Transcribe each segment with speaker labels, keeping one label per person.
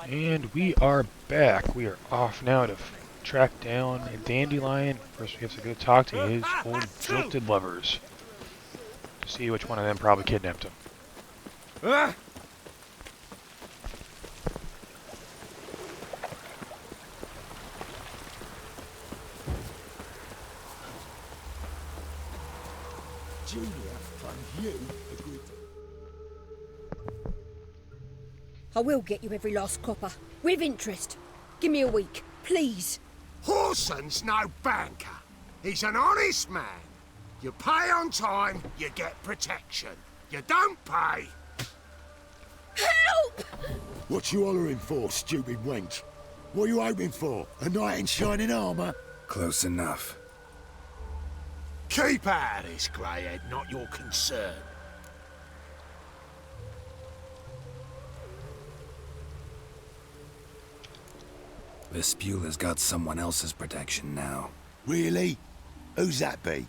Speaker 1: And we are back. We are off now to track down a Dandelion. First, we have to go talk to his old jilted lovers to see which one of them probably kidnapped him.
Speaker 2: Julia found you a good...
Speaker 3: I will get you every last copper, with interest. Give me a week, please.
Speaker 4: Horson's no banker. He's an honest man. You pay on time, you get protection. You don't pay...
Speaker 3: Help!
Speaker 2: What you hollering for, stupid wench? What you hoping for? A knight in shining armour?
Speaker 5: Close enough.
Speaker 4: Keep out of this, Greyhead, not your concern.
Speaker 5: Vespula's got someone else's protection now.
Speaker 2: Really? Who's that be?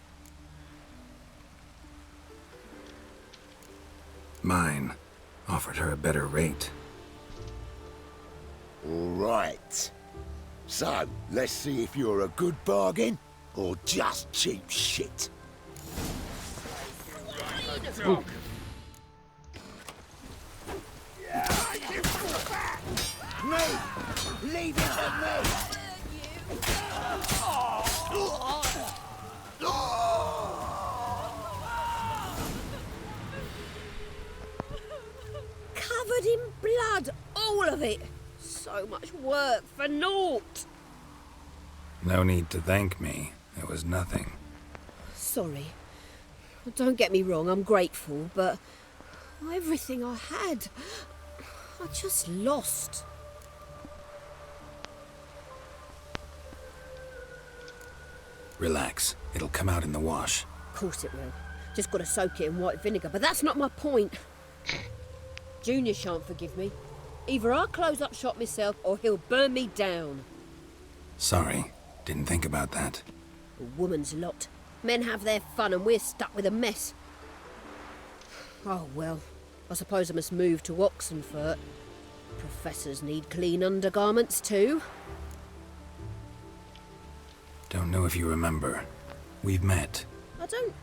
Speaker 5: Mine. Offered her a better rate.
Speaker 2: All right. So, let's see if you're a good bargain or just cheap shit.
Speaker 1: Ooh.
Speaker 2: Me! Leave it to me!
Speaker 3: Covered in blood, all of it. So much work for naught.
Speaker 5: No need to thank me. It was nothing.
Speaker 3: Sorry. Don't get me wrong, I'm grateful, but everything I had, I just lost.
Speaker 5: Relax. It'll come out in the wash.
Speaker 3: Of course it will. Just got to soak it in white vinegar, but that's not my point. Junior shan't forgive me. Either I'll close up shop myself or he'll burn me down.
Speaker 5: Sorry. Didn't think about that.
Speaker 3: A woman's lot. Men have their fun and we're stuck with a mess. Oh well, I suppose I must move to Oxenfurt. Professors need clean undergarments too.
Speaker 5: Don't know if you remember. We've met.
Speaker 3: I don't...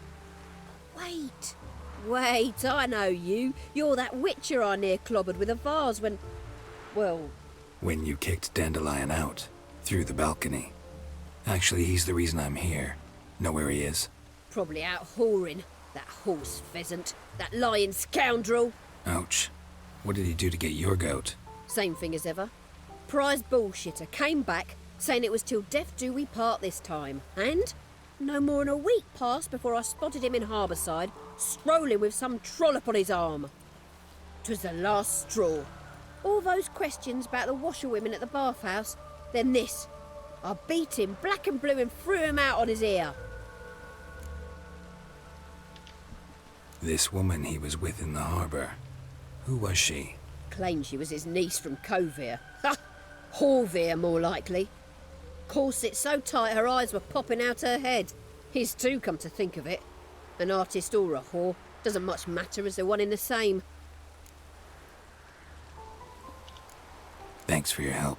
Speaker 3: Wait, I know you. You're that witcher I near clobbered with a vase when... Well...
Speaker 5: When you kicked Dandelion out. Through the balcony. Actually, he's the reason I'm here. Know where he is?
Speaker 3: Probably out whoring. That horse pheasant. That lying scoundrel.
Speaker 5: Ouch. What did he do to get your goat?
Speaker 3: Same thing as ever. Prize bullshitter came back, saying it was till death do we part this time. And no more than a week passed before I spotted him in Harbourside, strolling with some trollop on his arm. 'Twas the last straw. All those questions about the washerwomen at the bathhouse, then this. I beat him black and blue and threw him out on his ear.
Speaker 5: This woman he was with in the harbour. Who was she?
Speaker 3: Claimed she was his niece from Kovir. Ha! Horvir, more likely. Corset so tight her eyes were popping out her head. His too, come to think of it. An artist or a whore. Doesn't much matter as they're one in the same.
Speaker 5: Thanks for your help.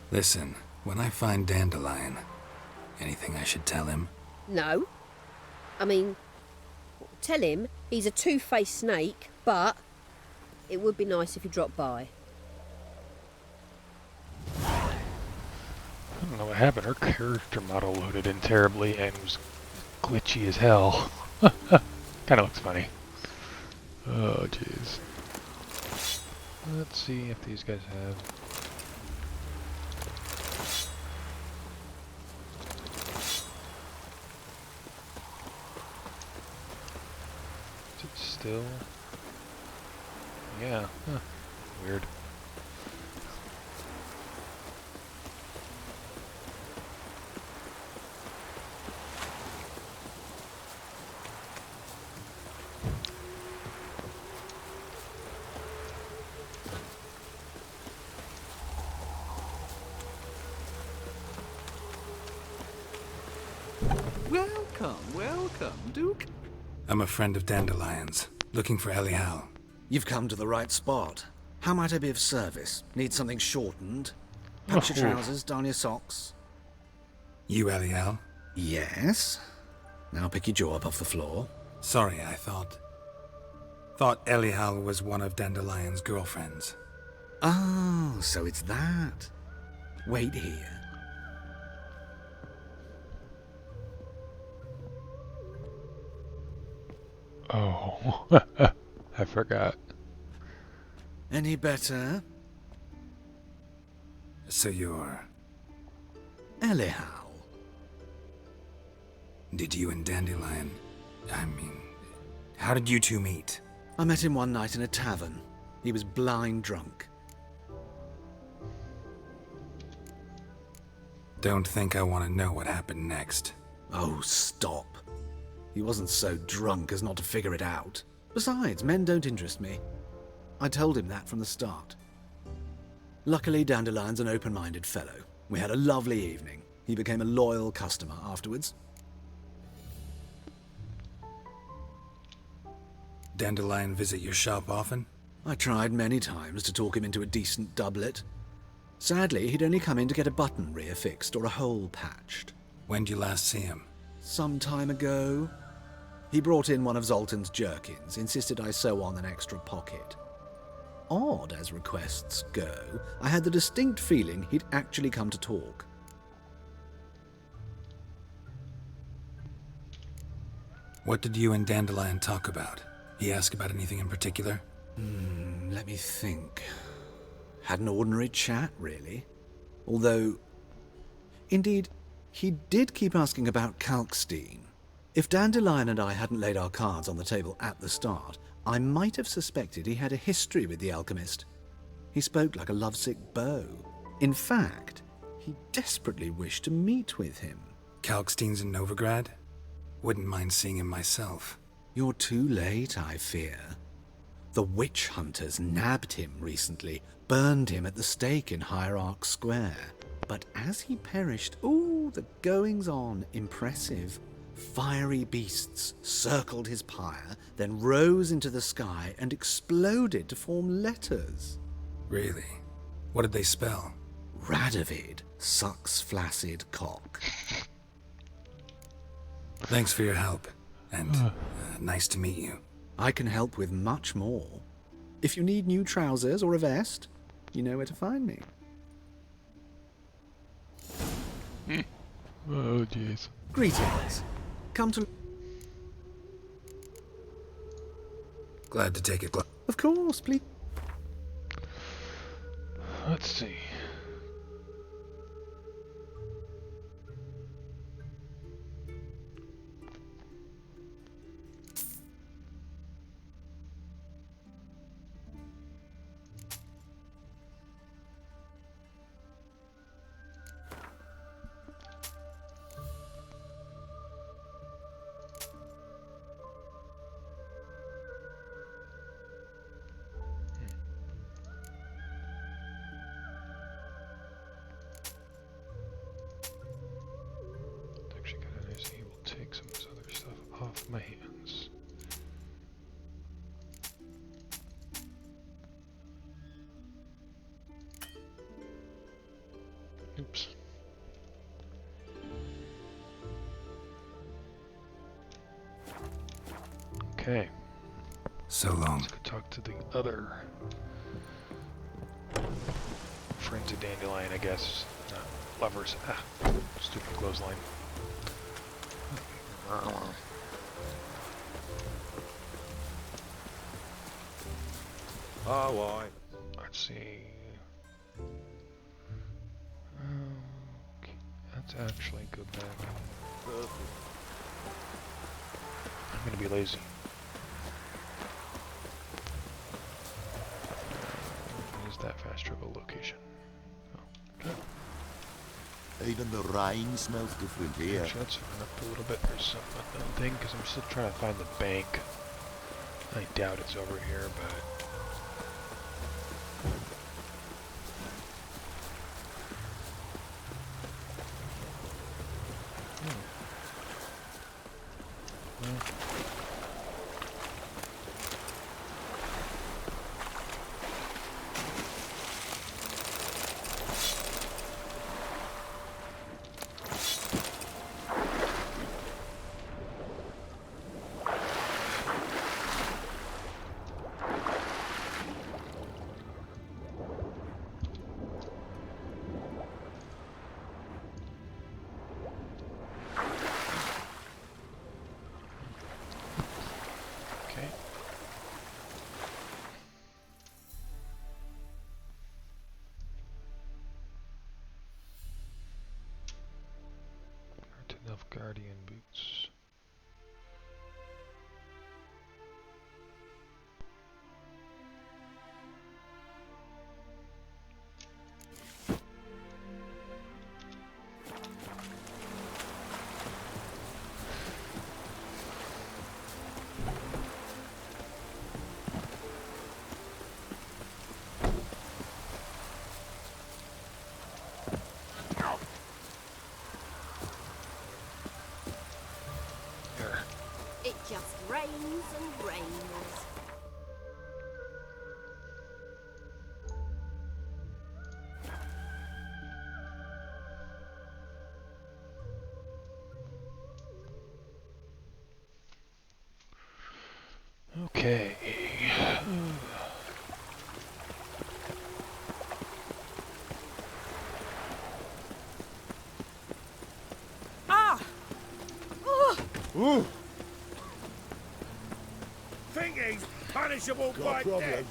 Speaker 5: Listen, when I find Dandelion, anything I should tell him?
Speaker 3: No. I mean, tell him he's a two-faced snake, but it would be nice if he dropped by.
Speaker 1: I don't know what happened. Her character model loaded in terribly and was glitchy as hell. Kinda looks funny. Oh, jeez. Let's see if these guys have... Is it still? Yeah. Huh. Weird.
Speaker 6: Welcome, welcome, Duke.
Speaker 5: I'm a friend of Dandelion's. Looking for Elial.
Speaker 6: You've come to the right spot. How might I be of service? Need something shortened? Patch your
Speaker 1: Oh.
Speaker 6: trousers, darn your socks.
Speaker 5: You Elial?
Speaker 6: Yes. Now pick your jaw up off the floor.
Speaker 5: Sorry, I thought Elial was one of Dandelion's girlfriends.
Speaker 6: Oh, so it's that. Wait here.
Speaker 1: Oh, I forgot.
Speaker 6: Any better?
Speaker 5: So you're...
Speaker 6: Elial.
Speaker 5: Did you and Dandelion... how did you two meet?
Speaker 6: I met him one night in a tavern. He was blind drunk.
Speaker 5: Don't think I want to know what happened next.
Speaker 6: Oh, stop. He wasn't so drunk as not to figure it out. Besides, men don't interest me. I told him that from the start. Luckily, Dandelion's an open-minded fellow. We had a lovely evening. He became a loyal customer afterwards.
Speaker 5: Dandelion visit your shop often?
Speaker 6: I tried many times to talk him into a decent doublet. Sadly, he'd only come in to get a button rear fixed or a hole patched.
Speaker 5: When'd you last see him?
Speaker 6: Some time ago. He brought in one of Zoltan's jerkins, insisted I sew on an extra pocket. Odd as requests go, I had the distinct feeling he'd actually come to talk.
Speaker 5: What did you and Dandelion talk about? He asked about anything in particular?
Speaker 6: Let me think. Had an ordinary chat, really. Although, indeed, he did keep asking about Kalkstein. If Dandelion and I hadn't laid our cards on the table at the start, I might have suspected he had a history with the alchemist. He spoke like a lovesick beau. In fact, he desperately wished to meet with him.
Speaker 5: Kalkstein's in Novigrad? Wouldn't mind seeing him myself.
Speaker 6: You're too late, I fear. The witch hunters nabbed him recently, burned him at the stake in Hierarch Square. But as he perished, the goings-on, impressive. Fiery beasts circled his pyre, then rose into the sky and exploded to form letters.
Speaker 5: Really? What did they spell?
Speaker 6: Radovid sucks flaccid cock.
Speaker 5: Thanks for your help, and nice to meet you.
Speaker 6: I can help with much more. If you need new trousers or a vest, you know where to find me.
Speaker 1: Oh, jeez.
Speaker 6: Greetings. Come to...
Speaker 5: Glad to take it.
Speaker 6: Of course, please.
Speaker 1: Let's see. Actually, kind of nice. He will take some of this other stuff off my hands. Oops. Okay,
Speaker 5: So long.
Speaker 1: let's go talk to the other friends of Dandelion, I guess. Lovers. Stupid clothesline.
Speaker 4: Oh, why?
Speaker 1: Let's see. Okay, that's actually good back. I'm gonna be lazy. Is that fast travel location? Oh, okay.
Speaker 2: Even the rain smells different here.
Speaker 1: Actually, let's run up a little bit. There's some unknown thing because I'm still trying to find the bank. I doubt it's over here, but. Guardian boots. There.
Speaker 3: It just rains and rains.
Speaker 1: Okay.
Speaker 4: Think he's punishable
Speaker 2: Got
Speaker 4: by
Speaker 2: a problem?
Speaker 4: death.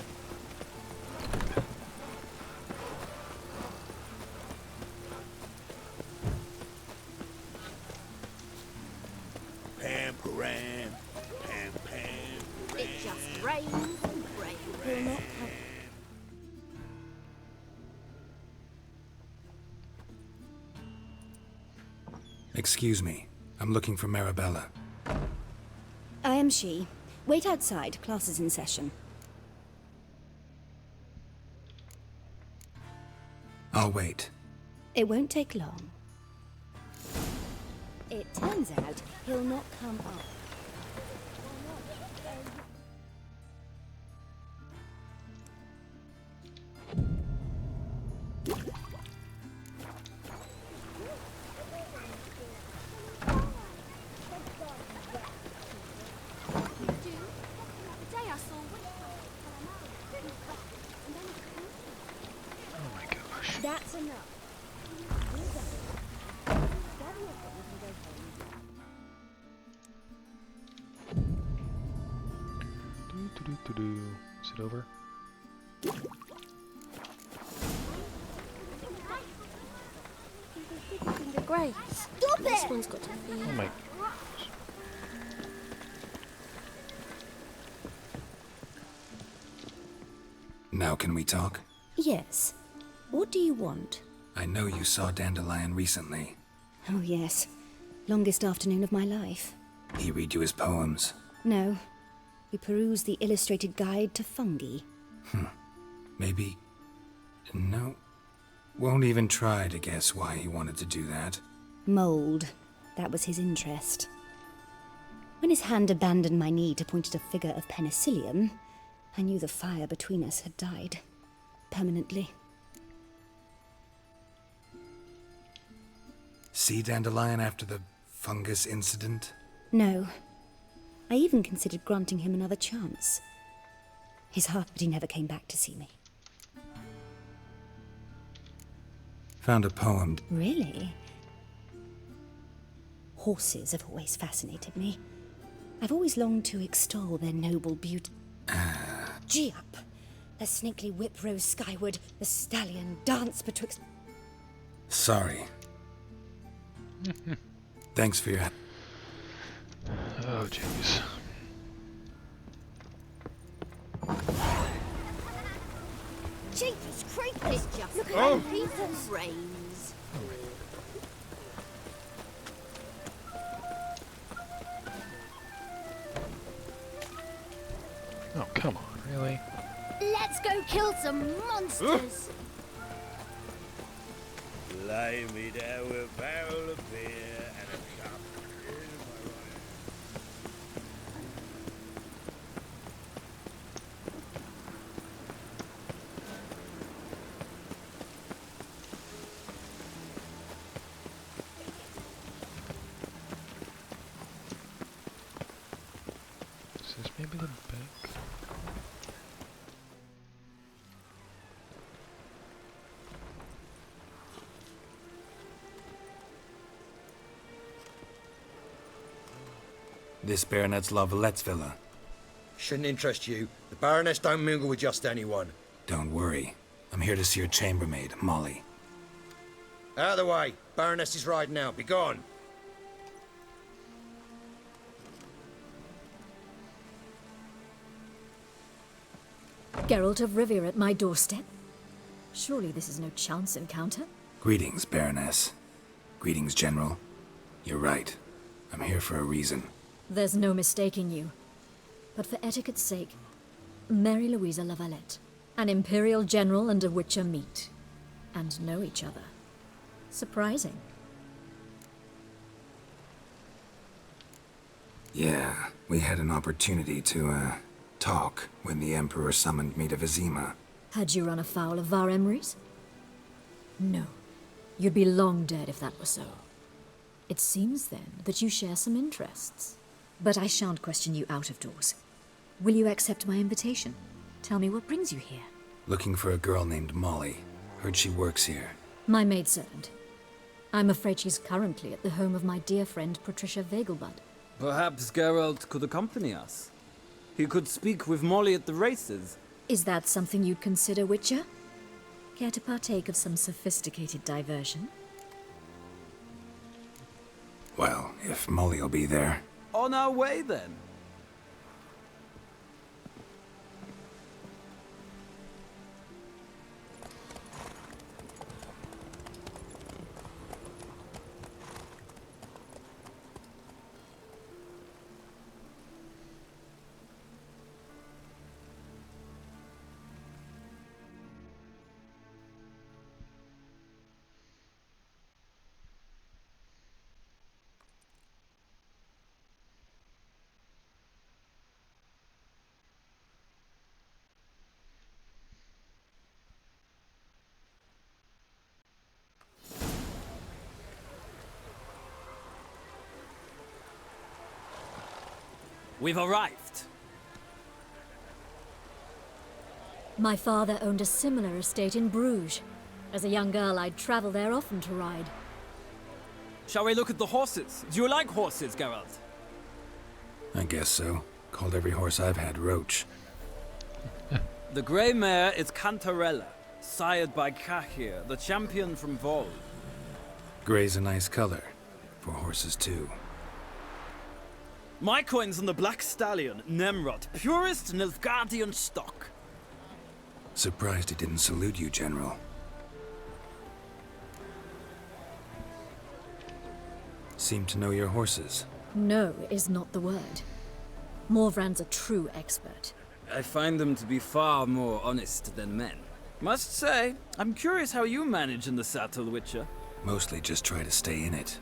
Speaker 2: Pam, param, pam, pam,
Speaker 3: It just rains and rains. Will not come.
Speaker 5: Excuse me. I'm looking for Marabella.
Speaker 7: I am she. Wait outside. Class is in session.
Speaker 5: I'll wait.
Speaker 7: It won't take long. It turns out he'll not come up.
Speaker 1: Oh my gosh.
Speaker 7: That's enough.
Speaker 1: Do. Is it over?
Speaker 3: Great. Stop this it! One's got to be.
Speaker 1: Oh my.
Speaker 5: Now can we talk?
Speaker 7: Yes. What do you want?
Speaker 5: I know you saw Dandelion recently.
Speaker 7: Oh, yes. Longest afternoon of my life.
Speaker 5: He read you his poems.
Speaker 7: No. We perused the illustrated guide to fungi.
Speaker 5: Maybe... No. Won't even try to guess why he wanted to do that.
Speaker 7: Mold. That was his interest. When his hand abandoned my knee to point at a figure of penicillium, I knew the fire between us had died. Permanently.
Speaker 5: See Dandelion after the fungus incident?
Speaker 7: No. I even considered granting him another chance. His heart, but he never came back to see me.
Speaker 5: Found a poem.
Speaker 7: Really? Horses have always fascinated me. I've always longed to extol their noble beauty. Gee up! The snakely whip rose skyward, the stallion danced betwixt...
Speaker 5: Sorry. Thanks for your help.
Speaker 1: Oh jeez.
Speaker 3: Jesus creepers! It just rains and rains.
Speaker 1: Oh come on, really?
Speaker 3: Let's go kill some monsters!
Speaker 2: Lay me down with a barrel of beer and a cup in my way.
Speaker 1: Is this maybe the bank?
Speaker 5: This Baronet's La Vallette's villa.
Speaker 8: Shouldn't interest you. The Baroness don't mingle with just anyone.
Speaker 5: Don't worry. I'm here to see your chambermaid, Molly.
Speaker 8: Out of the way. Baroness is riding out. Be gone.
Speaker 9: Geralt of Rivia at my doorstep? Surely this is no chance encounter?
Speaker 5: Greetings, Baroness. Greetings, General. You're right. I'm here for a reason.
Speaker 9: There's no mistaking you. But for etiquette's sake, Mary Louisa Lavalette, an Imperial General and a Witcher meet, and know each other. Surprising.
Speaker 5: Yeah, we had an opportunity to, talk when the Emperor summoned me to Vizima.
Speaker 9: Had you run afoul of Var Emrys? No. You'd be long dead if that were so. It seems, then, that you share some interests. But I shan't question you out of doors. Will you accept my invitation? Tell me what brings you here.
Speaker 5: Looking for a girl named Molly. Heard she works here.
Speaker 9: My maidservant. I'm afraid she's currently at the home of my dear friend Patricia Vegelbud.
Speaker 10: Perhaps Geralt could accompany us. He could speak with Molly at the races.
Speaker 9: Is that something you'd consider, Witcher? Care to partake of some sophisticated diversion?
Speaker 5: Well, if Molly'll be there.
Speaker 10: On our way, then. We've arrived.
Speaker 9: My father owned a similar estate in Bruges. As a young girl, I'd travel there often to ride.
Speaker 10: Shall we look at the horses? Do you like horses, Geralt?
Speaker 5: I guess so. Called every horse I've had Roach.
Speaker 10: The grey mare is Cantarella, sired by Cahir, the champion from Vol.
Speaker 5: Gray's a nice color. For horses, too.
Speaker 10: My coin's on the Black Stallion, Nemrod, purest Nilfgaardian stock.
Speaker 5: Surprised he didn't salute you, General. Seem to know your horses.
Speaker 9: No is not the word. Morvrand's a true expert.
Speaker 10: I find them to be far more honest than men. Must say, I'm curious how you manage in the saddle, Witcher.
Speaker 5: Mostly just try to stay in it.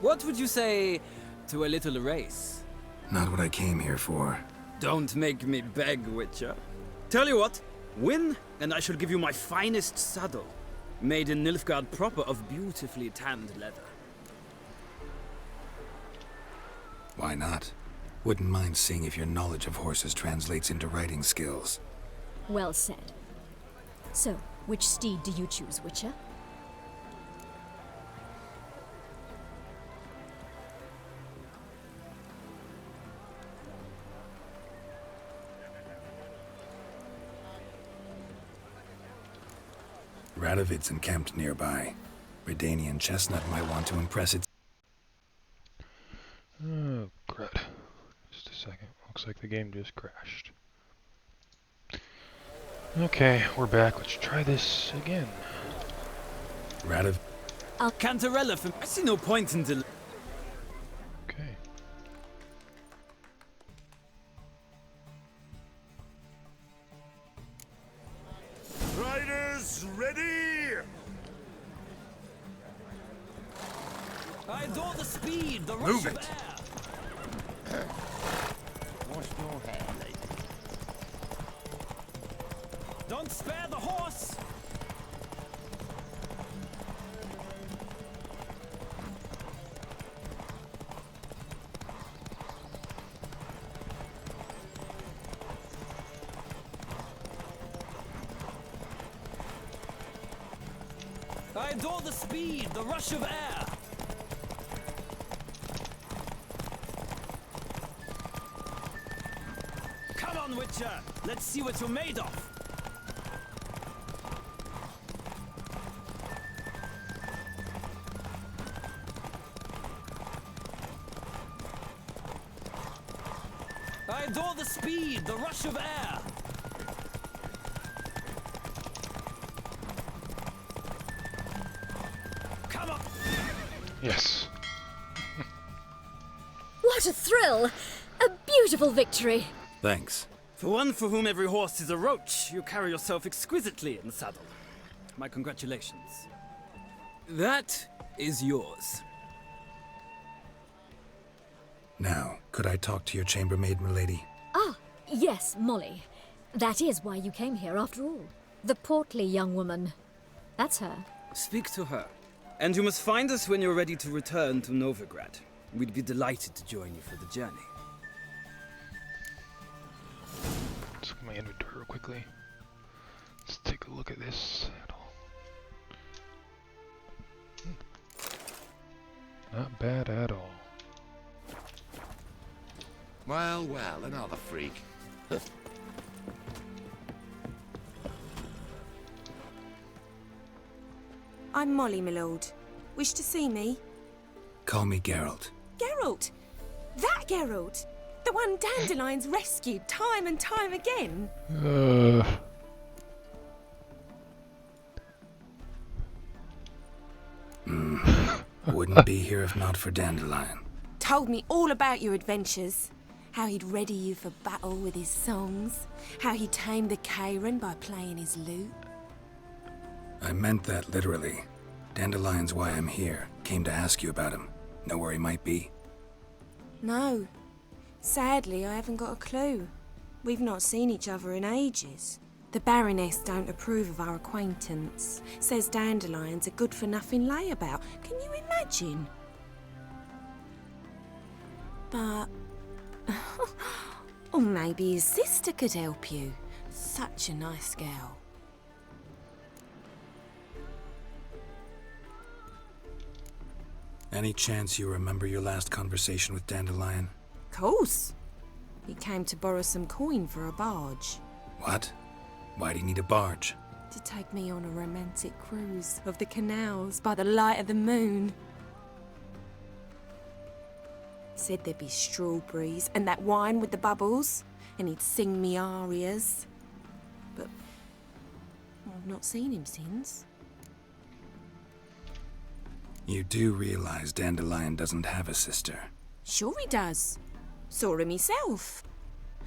Speaker 10: What would you say to a little race?
Speaker 5: Not what I came here for.
Speaker 10: Don't make me beg, Witcher. Tell you what, win, and I shall give you my finest saddle. Made in Nilfgaard proper of beautifully tanned leather.
Speaker 5: Why not? Wouldn't mind seeing if your knowledge of horses translates into riding skills.
Speaker 9: Well said. So, which steed do you choose, Witcher?
Speaker 5: Radovid's encamped nearby. Redanian Chestnut might want to impress its...
Speaker 1: Oh, crud. Just a second. Looks like the game just crashed. Okay, we're back. Let's try this again.
Speaker 5: Radov...
Speaker 10: Cantarella from... I see no point in del...
Speaker 1: Okay.
Speaker 4: Riders ready!
Speaker 10: I adore the speed, the rush
Speaker 4: Move
Speaker 10: of
Speaker 4: it.
Speaker 10: air.
Speaker 4: Wash your hair, lady.
Speaker 10: Don't spare the horse! I adore the speed, the rush of air. Come on, Witcher! Let's see what you're made of! I adore the speed, the rush of air!
Speaker 1: Yes.
Speaker 9: What a thrill! A beautiful victory!
Speaker 5: Thanks.
Speaker 10: For one for whom every horse is a roach, you carry yourself exquisitely in the saddle. My congratulations. That is yours.
Speaker 5: Now, could I talk to your chambermaid, milady?
Speaker 9: Ah, yes, Molly. That is why you came here after all. The portly young woman. That's her.
Speaker 10: Speak to her. And you must find us when you're ready to return to Novigrad. We'd be delighted to join you for the journey.
Speaker 1: Just look at my inventory real quickly. Let's take a look at this saddle. Not bad at all.
Speaker 2: Well, well, another freak.
Speaker 11: I'm Molly, my lord. Wish to see me?
Speaker 5: Call me Geralt.
Speaker 11: Geralt! That Geralt! The one Dandelion's rescued time and time again!
Speaker 5: Wouldn't be here if not for Dandelion.
Speaker 11: Told me all about your adventures. How he'd ready you for battle with his songs. How he tamed the Karen by playing his lute.
Speaker 5: I meant that literally. Dandelion's why I'm here. Came to ask you about him. Know where he might be?
Speaker 11: No. Sadly, I haven't got a clue. We've not seen each other in ages. The Baroness don't approve of our acquaintance. Says Dandelion's a good-for-nothing layabout. Can you imagine? But... or maybe his sister could help you. Such a nice girl.
Speaker 5: Any chance you remember your last conversation with Dandelion?
Speaker 11: Course. He came to borrow some coin for a barge.
Speaker 5: What? Why'd he need a barge?
Speaker 11: To take me on a romantic cruise of the canals by the light of the moon. Said there'd be strawberries and that wine with the bubbles, and he'd sing me arias. But I've not seen him since.
Speaker 5: You do realize Dandelion doesn't have a sister?
Speaker 11: Sure he does. Saw her myself.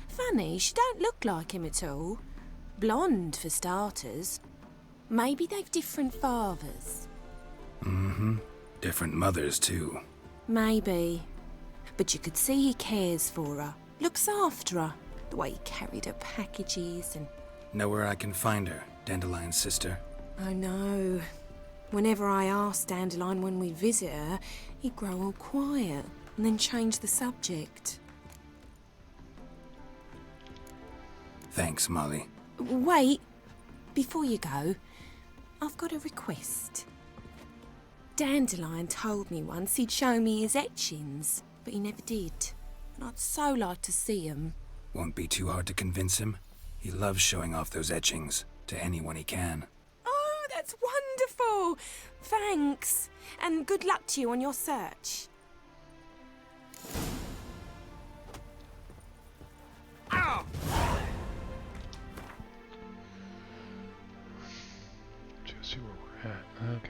Speaker 11: Funny, she don't look like him at all. Blonde, for starters. Maybe they've different fathers.
Speaker 5: Mm-hmm. Different mothers, too.
Speaker 11: Maybe. But you could see he cares for her. Looks after her. The way he carried her packages and...
Speaker 5: Know where I can find her, Dandelion's sister?
Speaker 11: I know. Whenever I asked Dandelion when we'd visit her, he'd grow all quiet and then change the subject.
Speaker 5: Thanks, Molly.
Speaker 11: Wait. Before you go, I've got a request. Dandelion told me once he'd show me his etchings, but he never did. And I'd so like to see 'em.
Speaker 5: Won't be too hard to convince him. He loves showing off those etchings to anyone he can.
Speaker 11: Oh, that's wonderful! Thanks. And good luck to you on your search.
Speaker 4: Ow!
Speaker 1: Just see where we're at. Okay.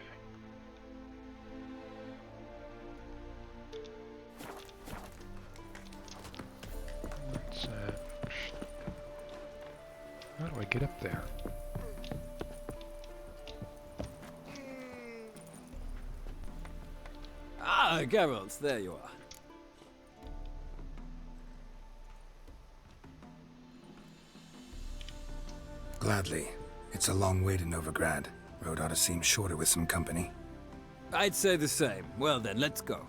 Speaker 1: What's that? How do I get up there?
Speaker 10: Ah, Geralt, there you are.
Speaker 5: Gladly. It's a long way to Novigrad. Road ought to seem shorter with some company.
Speaker 10: I'd say the same. Well then, let's go.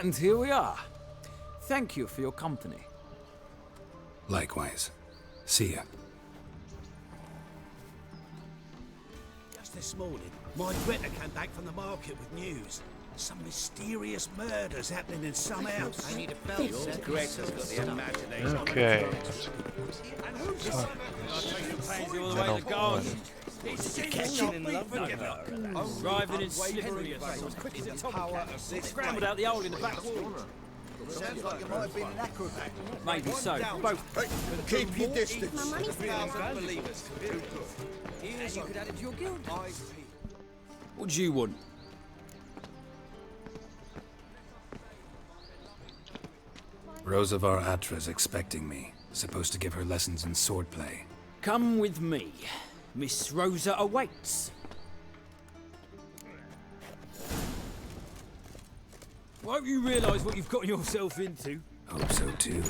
Speaker 10: And here we are. Thank you for your company.
Speaker 5: Likewise. See ya.
Speaker 12: Just this morning, my Greta came back from the market with news. Some mysterious murders happening in some house. I need a belt.
Speaker 8: Greta's got the imagination.
Speaker 1: Okay.
Speaker 10: All the way to garden. Catching in love, driving in slippery scrambled out the hole in the back wall.
Speaker 8: Sounds like you might have been an acrobat.
Speaker 10: Maybe so. Both.
Speaker 8: Keep your distance.
Speaker 12: My money's believers.
Speaker 10: And you could add it to your guild. What do you want?
Speaker 5: Rosa var Atra's expecting me. Supposed to give her lessons in swordplay.
Speaker 10: Come with me. Miss Rosa awaits. Won't you realise what you've got yourself into?
Speaker 5: Hope so too.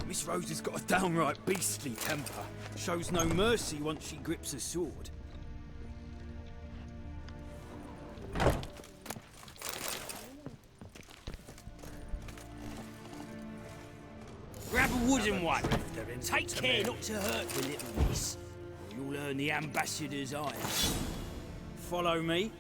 Speaker 10: Miss Rosa's got a downright beastly temper. Shows no mercy once she grips a sword. Grab a wooden one. Take care not to hurt the little miss, or you'll earn the ambassador's ire. Follow me.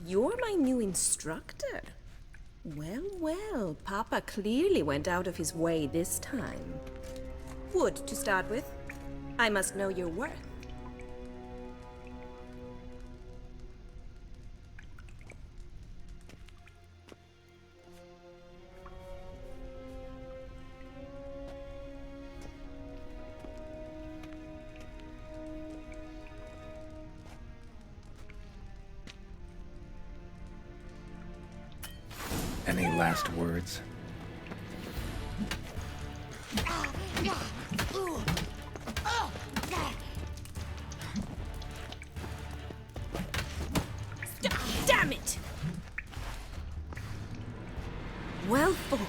Speaker 11: You're my new instructor. Well, well, Papa clearly went out of his way this time. Wood, to start with. I must know your worth.
Speaker 5: Any last words?
Speaker 11: Damn it! Well fought.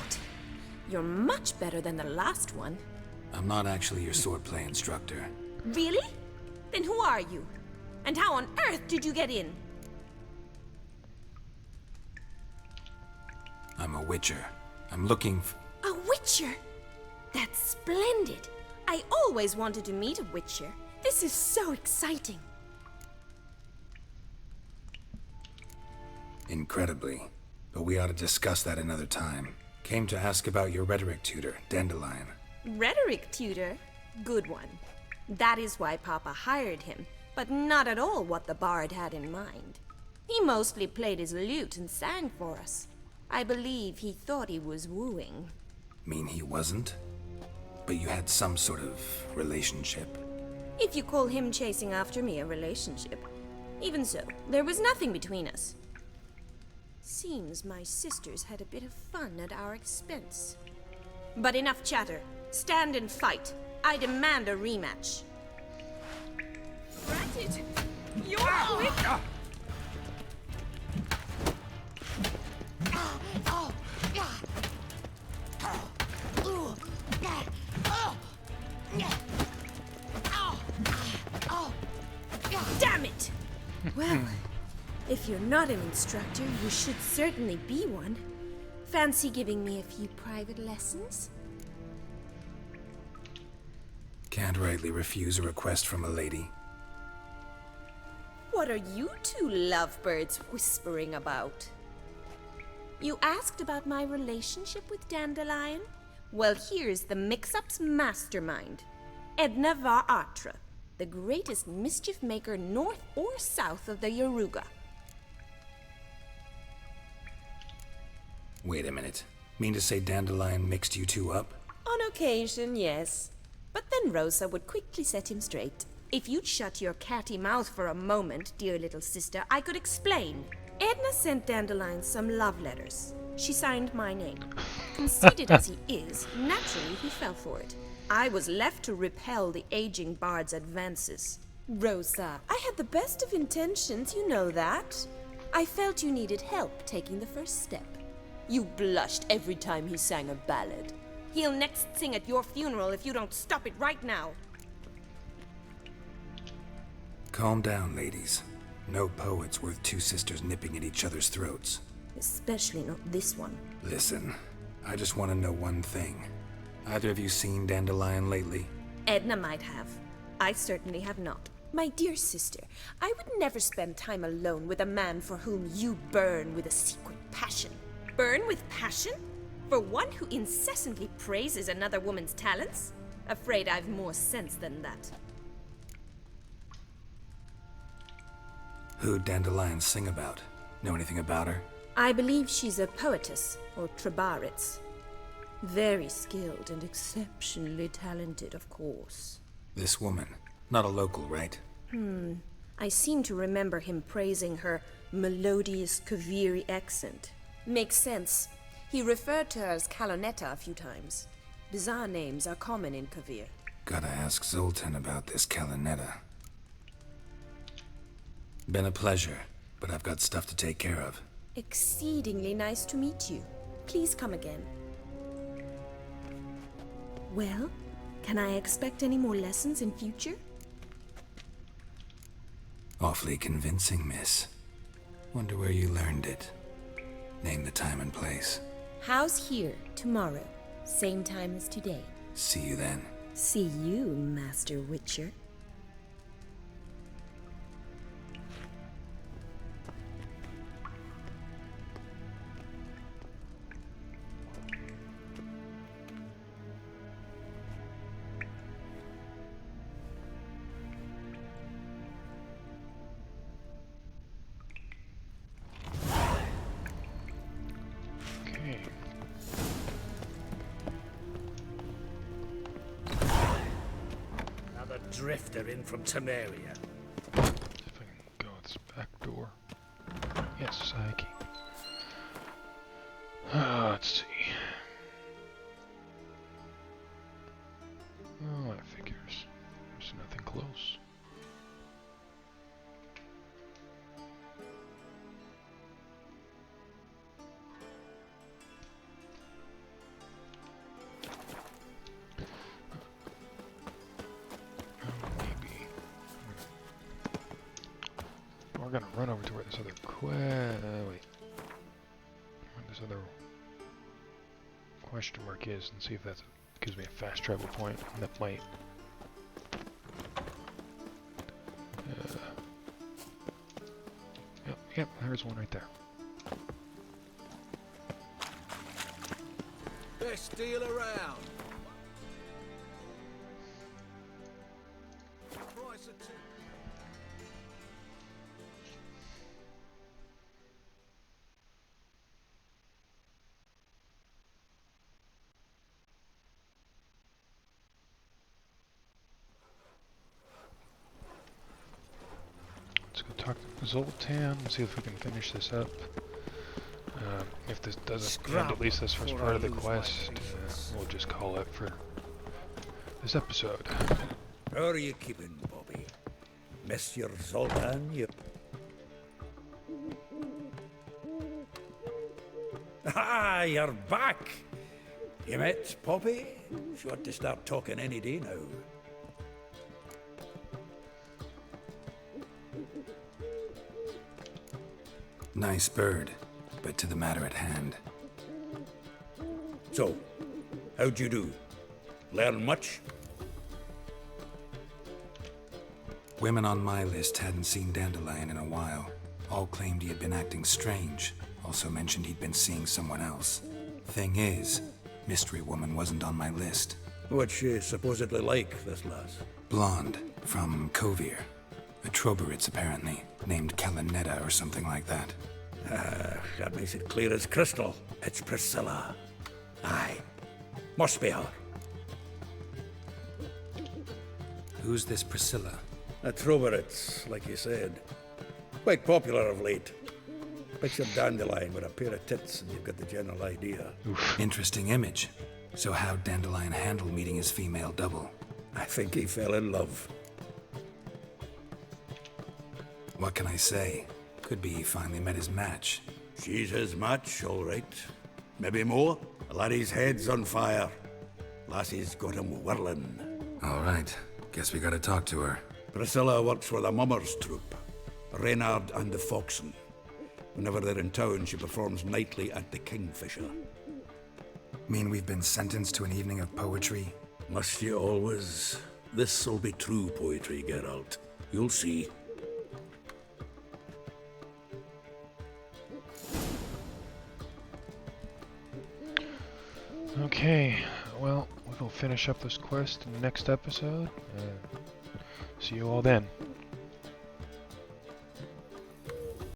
Speaker 11: You're much better than the last one.
Speaker 5: I'm not actually your swordplay instructor.
Speaker 11: Really? Then who are you? And how on earth did you get in?
Speaker 5: I'm a witcher. I'm looking for...
Speaker 11: A witcher? That's splendid. I always wanted to meet a witcher. This is so exciting.
Speaker 5: Incredibly. But we ought to discuss that another time. Came to ask about your rhetoric tutor, Dandelion.
Speaker 11: Rhetoric tutor? Good one. That is why Papa hired him, but not at all what the bard had in mind. He mostly played his lute and sang for us. I believe he thought he was wooing.
Speaker 5: Mean he wasn't? But you had some sort of relationship?
Speaker 11: If you call him chasing after me a relationship. Even so, there was nothing between us. Seems my sisters had a bit of fun at our expense. But enough chatter. Stand and fight. I demand a rematch. Granted, you're quick. Damn it! Well, if you're not an instructor, you should certainly be one. Fancy giving me a few private lessons?
Speaker 5: Can't rightly refuse a request from a lady.
Speaker 11: What are you two lovebirds whispering about? You asked about my relationship with Dandelion? Well, here's the mix-up's mastermind. Edna var Atra, the greatest mischief maker north or south of the Yaruga.
Speaker 5: Wait a minute. Mean to say Dandelion mixed you two up?
Speaker 11: On occasion, yes. But then Rosa would quickly set him straight. If you'd shut your catty mouth for a moment, dear little sister, I could explain. Edna sent Dandelion some love letters. She signed my name. Conceited as he is, naturally he fell for it. I was left to repel the aging bard's advances. Rosa, I had the best of intentions, you know that. I felt you needed help taking the first step. You blushed every time he sang a ballad. He'll next sing at your funeral if you don't stop it right now.
Speaker 5: Calm down, ladies. No poet's worth two sisters nipping at each other's throats.
Speaker 11: Especially not this one.
Speaker 5: Listen, I just want to know one thing. Either of you seen Dandelion lately?
Speaker 11: Edna might have. I certainly have not. My dear sister, I would never spend time alone with a man for whom you burn with a secret passion. Burn with passion? For one who incessantly praises another woman's talents? Afraid I've more sense than that.
Speaker 5: Who'd Dandelion sing about? Know anything about her?
Speaker 11: I believe she's a poetess, or Trebaritz. Very skilled and exceptionally talented, of course.
Speaker 5: This woman. Not a local, right?
Speaker 11: I seem to remember him praising her melodious Kaviri accent. Makes sense. He referred to her as Kalonetta a few times. Bizarre names are common in Kavir.
Speaker 5: Gotta ask Zoltan about this Kalonetta. Been a pleasure, but I've got stuff to take care of.
Speaker 11: Exceedingly nice to meet you. Please come again. Well, can I expect any more lessons in future?
Speaker 5: Awfully convincing, miss. Wonder where you learned it. Name the time and place.
Speaker 11: House here, tomorrow. Same time as today.
Speaker 5: See you then.
Speaker 11: See you, Master Witcher.
Speaker 12: Drifter in from Temeria.
Speaker 1: If I can go out this back door. Yes, I can. Let's see. Oh, that figures. There's nothing close. We're gonna run over to where this other this other question mark is, and see if that gives me a fast travel point. That might. Yep, there's one right there.
Speaker 12: Best deal around. Price of two.
Speaker 1: Talk to Zoltan, see if we can finish this up. If this doesn't end at least this first part of the quest, we'll just call it for this episode.
Speaker 12: How are you keeping, Bobby? Monsieur Zoltan, you... Ah, you're back! You met Poppy? She ought to start talking any day now.
Speaker 5: Nice bird, but to the matter at hand.
Speaker 12: So, how'd you do? Learn much?
Speaker 5: Women on my list hadn't seen Dandelion in a while. All claimed he had been acting strange. Also mentioned he'd been seeing someone else. Thing is, Mystery Woman wasn't on my list.
Speaker 12: What's she supposedly like, this lass?
Speaker 5: Blonde, from Kovir. A Troberitz, apparently, named Kalonetta or something like that.
Speaker 12: That makes it clear as crystal. It's Priscilla. Aye. Must be her.
Speaker 5: Who's this Priscilla?
Speaker 12: A Troberitz, like you said. Quite popular of late. Picture Dandelion with a pair of tits and you've got the general idea.
Speaker 5: Interesting image. So how'd Dandelion handle meeting his female double?
Speaker 12: I think he fell in love.
Speaker 5: What can I say? Could be he finally met his match.
Speaker 12: She's his match, all right. Maybe more. The laddie's head's on fire. Lassie's got him whirling.
Speaker 5: All right. Guess we gotta talk to her.
Speaker 12: Priscilla works for the Mummers troupe. Reynard and the Foxen. Whenever they're in town, she performs nightly at the Kingfisher.
Speaker 5: Mean we've been sentenced to an evening of poetry?
Speaker 12: Must you always? This'll be true poetry, Geralt. You'll see.
Speaker 1: Okay, well, we'll finish up this quest in the next episode. See you all then.